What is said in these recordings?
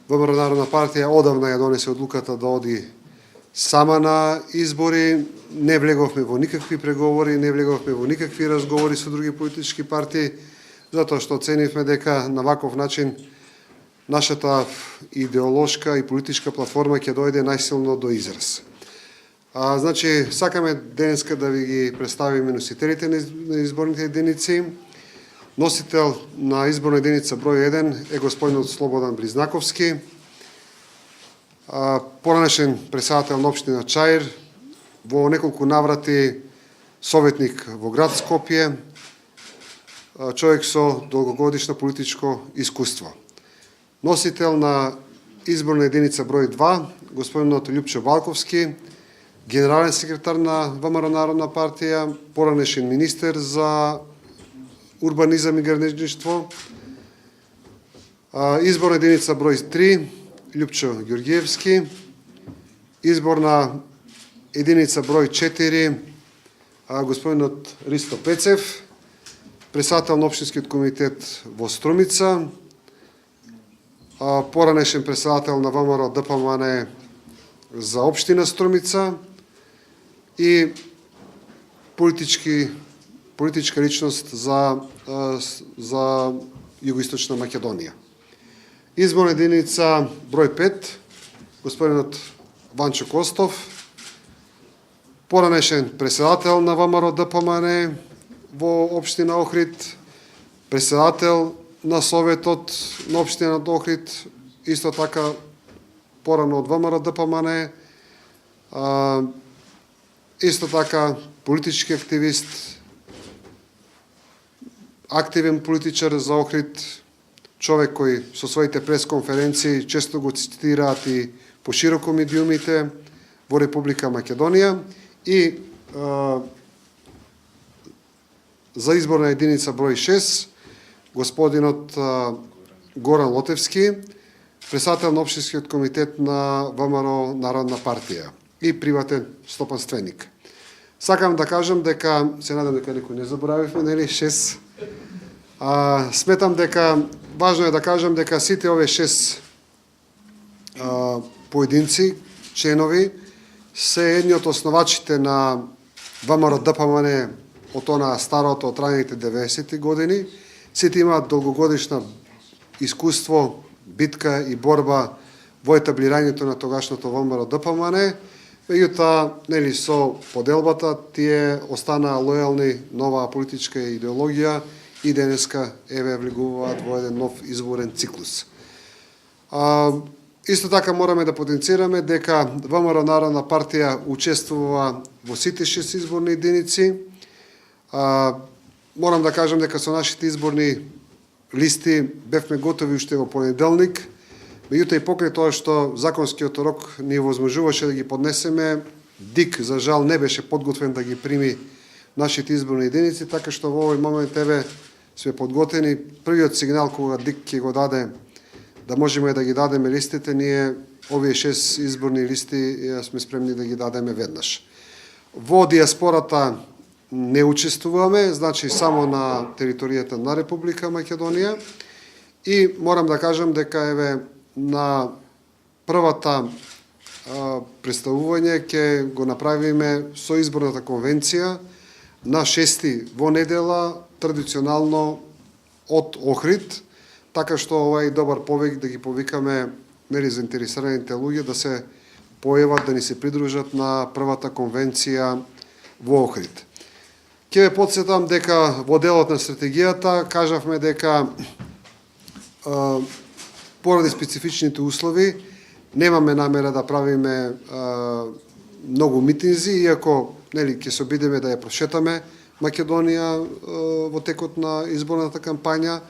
ВМРО Народна партија одавна ја донесе одлуката да оди сама на избори, не влеговме во никакви преговори, не влеговме во никакви разговори со други политички партии, затоа што оценивме дека на ваков начин нашата идеолошка и политичка платформа ќе дојде најсилно до израз. Значи, сакаме денеска да ви ги представиме носителите на изборните единици. Носител на изборна единица број 1 е господинот Слободан Близнаковски, поранешен председател на општина Чаир, во неколку наврати советник во град Скопје, човек со долгогодишно политичко искуство. Носител на изборна единица број 2, господинот Љупчо Балковски, генерален секретар на ВМРО Народна партија, поранешен министер за урбанизам и градежништво. Изборна единица број 3, Љупчо Ѓорѓиевски. Изборна единица број 4, господинот Ристо Пецев, председател на општинскиот комитет во Струмица, поранешен председател на ВМРО ДПМН за општина Струмица и политичка личност за Југоисточна Македонија. Изборна единица број 5, господинот Ванчо Костов, поранешен председател на ВМРО ДПМН во општина Охрид, председател на Советот на општина Охрид, исто така порано од ВМРО ДПМН, исто така политички активист, активен политичар за Охрид, човек кој со своите пресконференции често го цитираат и пошироко медиумите во Република Македонија, и за изборна единица број 6 господинот Горан Лотевски, председател на општинскиот комитет на ВМРО Народна партија и приватен стопанственик. Сакам да кажам дека, се надам дека некој не заборавивме, нели, 6. Сметам дека важно е да кажам дека сите овие 6 поединци, членови, се едни од основачите на ВМРО ДПМН од она старото, од ранените 90-ти години. Сите имаат долгогодишна искуство, битка и борба во етаблирањето на тогашното ВМРО ДПМН. Меѓутоа, нели, со поделбата тие останаа лојални на оваа политичка идеологија и денеска еве влегуваат во еден нов изборен циклус. Исто така мораме да потенцираме дека ВМРО Народна партија учествува во сите 6 изборни единици. Морам да кажам дека со нашите изборни листи бевме готови уште во понеделник, меѓутоа и покрај тоа што законскиот рок ни возможуваше да ги поднесеме, ДИК за жал не беше подготвен да ги прими нашите изборни единици, така што во овој момент еве сме подготвени. Првиот сигнал кога ДИК ќе го даде да можеме да ги дадеме листите, ние овие 6 изборни листи сме спремни да ги дадеме веднаш. Во диаспората не учествуваме, значи само на територијата на Република Македонија, и морам да кажам дека еве на првата представување ќе го направиме со изборната конвенција на 6 во недела, традиционално од Охрид, така што ова е добар повик да ги повикаме, нели, заинтересираните луѓе да се појават, да ни се придружат на првата конвенција во Охрид. Ќе ве потсетам дека во делот на стратегијата кажавме дека поради специфичните услови немаме намера да правиме многу митинзи, иако, нели, ќе се обидеме да ја прошетаме Македонија во текот на изборната кампања.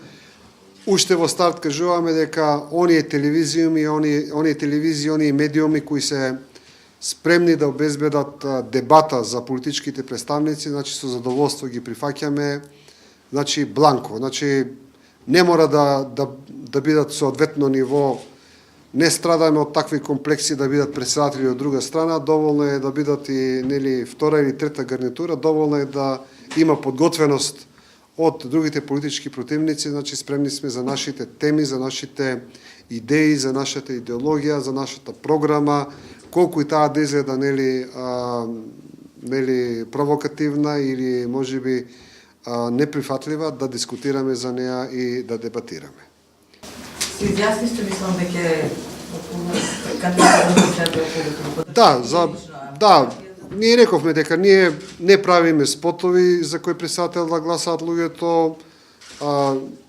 Уште во старт кажуваме дека оние телевизиуми, оние медиуми кои се спремни да обезбедат дебата за политичките представници, значи со задоволство ги прифаќаме, значи бланко. Значи не мора да бидат со одветно ниво, не страдаме од такви комплекси да бидат председатели од друга страна, доволно е да бидат и, нели, втора или трета гарнитура, доволно е да има подготвеност од другите политички противници, значи спремни сме за нашите теми, за нашите идеи, за нашата идеологија, за нашата програма, колку и таа да изгледа нели провокативна или можеби неприфатлива, да дискутираме за неа и да дебатираме. Се изјасни сте, мислам, дека кандидатот Да, ние рековме дека ние не правиме спотови за кој председател да гласаат луѓето,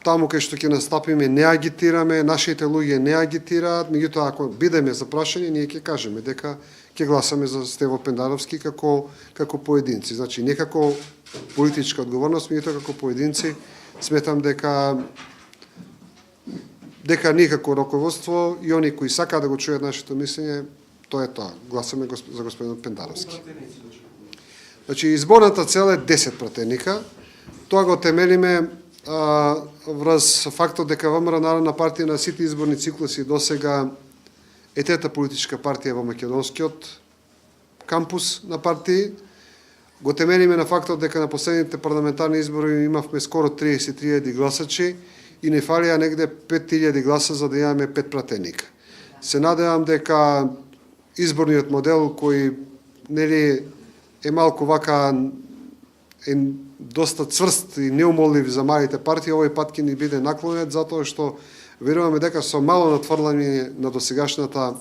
таму кај што ќе настапиме не агитираме, нашите луѓе не агитираат, меѓутоа ако бидеме запрашани, ние ќе кажеме дека ќе гласаме за Стево Пендаровски како поединци. Значи не како политичка одговорност, меѓутоа како поединци сметам дека ние како раководство и они кои сакаат да го чујат нашето мислење, тоа е тоа. Гласаме за господин Пендаровски. Значи изборната цел е 10 пратеника. Тоа го темелиме врз фактот дека ВМРО Народна партија на сите изборни циклуси досега е трета политичка партија во македонскиот кампус на партии. Го темелиме на фактот дека на последните парламентарни избори имавме скоро 33.000 гласачи и не фалија негде 5.000 гласа за да имаме 5 пратеника. Се надевам дека изборниот модел кој нели е малку вака е доста цврст и неумолив за малите партии, овој пат ќе ни биде наклонет, затоа што веруваме дека со мало натврдување на досегашната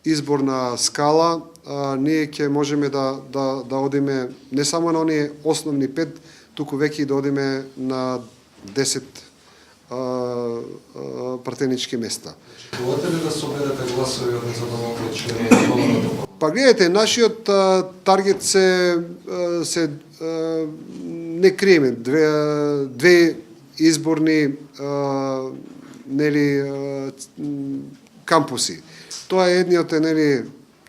изборна скала, ние ќе можеме да одиме не само на оние основни 5, туку веќе и да одиме на 10 пратенички места. Можете ли да соберете гласови од незадоволни членови? Па гледате, нашиот таргет се не криеме. Две изборни кампуси. Тоа е едниот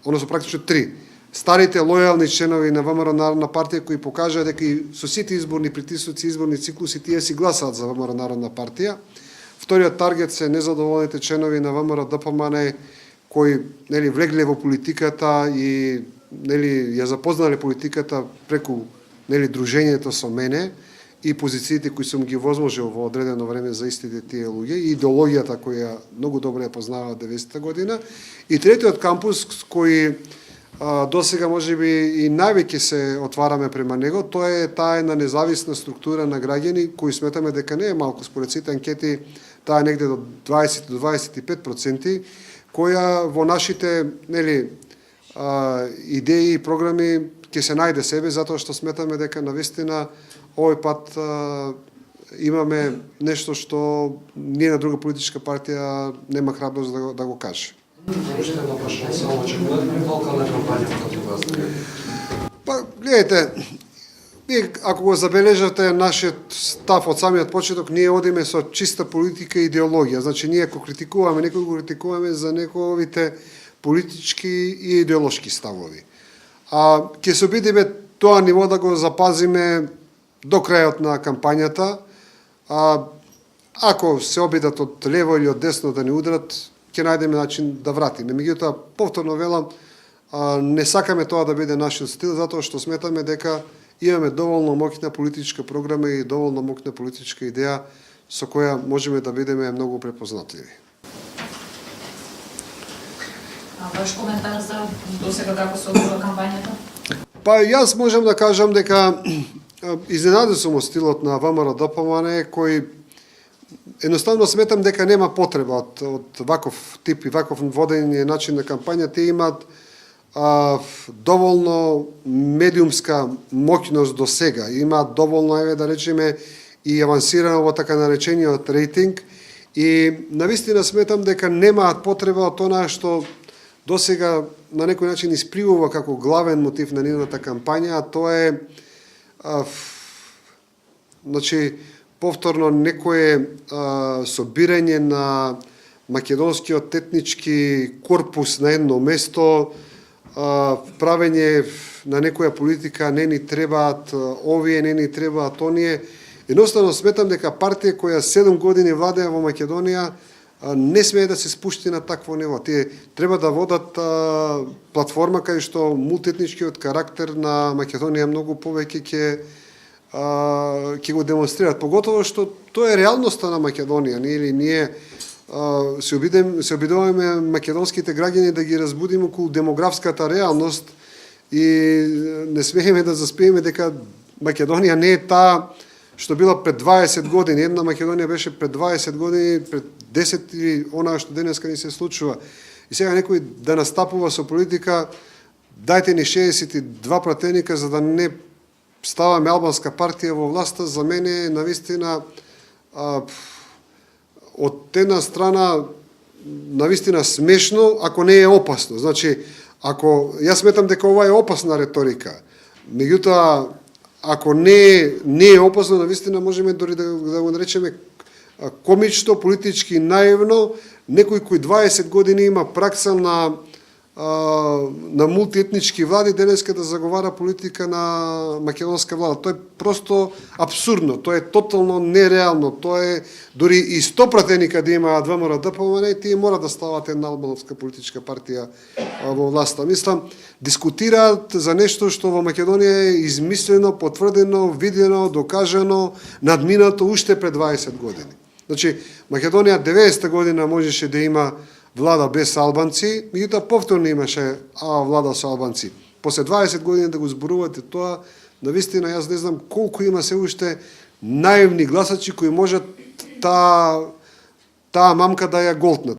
односно практично 3. Старите лојални членови на ВМРО Народна партија кои покажаа дека и со сите изборни притисоци, изборни циклуси тие си гласаат за ВМРО Народна партија. Вториот таргет се незадоволните членови на ВМРО ДПМН кои влегле во политиката и ја запознале политиката преку дружењето со мене и позициите кои сум ги возможил во одредено време за истите тие луѓе и идеологијата која многу добро ја познаваа 90-та година. И третиот кампус кој досега можеби и највеќе се отвараме према него, тоа е таа една независна структура на граѓани кои сметаме дека не е малку, според сите анкети таа е негде до 20 до 25%, која во нашите идеи и програми ќе се најде себе, затоа што сметаме дека навистина овој пат имаме нешто што ние на друга политичка партија нема храброст да го каже. Уште едно прашање, само че кога е локална кампања против вас? Па, гледайте, ако го забележате нашиот став од самиот почеток, ние одиме со чиста политика и идеологија. Значи, ние ако критикуваме, некој го критикуваме за неговите политички и идеолошки ставови. Ќе се обидиме тоа ниво да го запазиме до крајот на кампањата. Ако се обидат од лево или од десно да ни удрат, ќе најдеме начин да вратиме. Меѓутоа, повторно велам, не сакаме тоа да биде нашиот стил, затоа што сметаме дека имаме доволно моќна политичка програма и доволно моќна политичка идеја со која можеме да бидеме многу препознатливи. Ваш коментар за досега како се одржува кампањата? Па јас можам да кажам дека изненаден сум од стилот на ВМРО ДПМН кој едноставно сметам дека нема потреба од ваков тип и ваков водење начин на кампања. Те имаат доволно медиумска моќност до сега. Имаат доволно, да речеме, и авансирано во така наречениот рейтинг. И навистина сметам дека немаат потреба од тоа што досега на некој начин испливува како главен мотив на нивната кампања, а тоа е значи повторно некое собирање на македонскиот етнички корпус на едно место, правење на некоја политика, не ни требаат овие, не ни требаат оние. Едноставно сметам дека партија која 7 години владеа во Македонија не смее да се спушти на такво ниво. Тие треба да водат платформа кај што мултиетничкиот карактер на Македонија многу повеќе ќе ќе го демонстрираат, поготово што тоа е реалноста на Македонија, или ние се обидуваме македонските граѓани да ги разбудиме околу демографската реалност и не смееме да заспееме дека Македонија не е таа што била пред 20 години. Една Македонија беше пред 20 години, пред 10 или онаа што денеска ни се случува. И сега некој да настапува со политика, дајте ни 62 пратеника за да не ставаме албанска партија во власта, за мене е навистина од една страна навистина смешно, ако не е опасно. Значи, ако јас сметам дека ова е опасна риторика, меѓутоа ако не е опасно, навистина можеме дори да го наречеме комично, политички наивно, некој кој 20 години има пракса на мултиетнички влади, денеска да заговара политика на македонска влада. Тоа е просто абсурдно, тоа е тотално нереално, тоа е дури и 100 пратеника да има ВМРО ДПМН, тие мора да стават една албанска политичка партија во власта. Мислам, дискутираат за нешто што во Македонија е измислено, потврдено, видено, докажано, надминато уште пред 20 години. Значи, Македонија 90 година можеше да има влада без албанци, меѓутоа повторно имаше влада со албанци. После 20 години да го зборувате тоа, навистина јас не знам колку има се уште наивни гласачи кои можат таа мамка да ја голтнат.